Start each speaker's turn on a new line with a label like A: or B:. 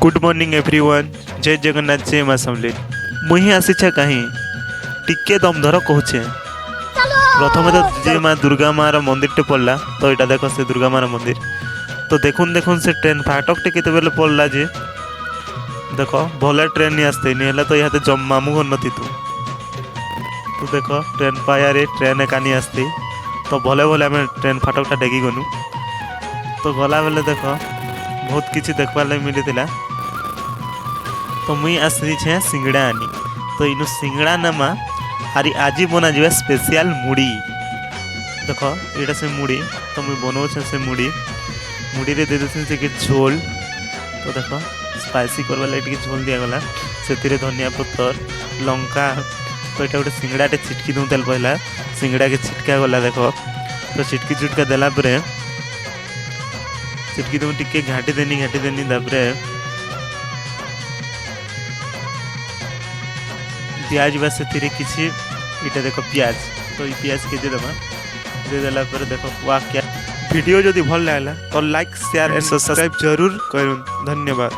A: Good morning everyone. जय जगन्नाथ जय माँ समलेई। मुही आसीछे कहीं टिके दमधर कहूचे। प्रथम तो जे माँ दुर्गा माँ मंदिर टे पड़ला तो यहाँ देख से दुर्गा माँ मंदिर तो देखुन देखुन से ट्रेन फाटक टे केते बेले पड़ला जे देख भले ट्रेन नहीं आसते नहीं है तो यहाँ जम मामू घर नथी तू देख ट्रेन पाया ट्रेन एका नहीं आसती तो भले भले आम ट्रेन फाटकटा डेगी गनु तो गला बेले देख बहुत किसी देखवार लगे मिली तो मुई आसी छे सिंगड़ा आनी तो इनु सिंगड़ा नमा आरी आज बना जाए स्पेशल मुड़ी देख यहाँ से मुड़ी तो मुई बनाऊ से मुड़ी मुड़ी रे दे देते से झोल तो देख स्पाइसी करवा लगे झोल दिगला से धनिया पतर लंका तो यहाँ गोटे सिंगड़ाटे छिटकी दूँ तेल पहला सिंगड़ा के छिटका गला देख तो छिटकी चुटका देला चिटकी दूँ टिके घाटी देनी प्याज बस से किसी इटा देख प्याज तो ये प्याज के देदेला देख वाह क्या वीडियो जदि भल लगा तो लाइक शेयर एंड सब्सक्राइब जरूर करूँ। धन्यवाद।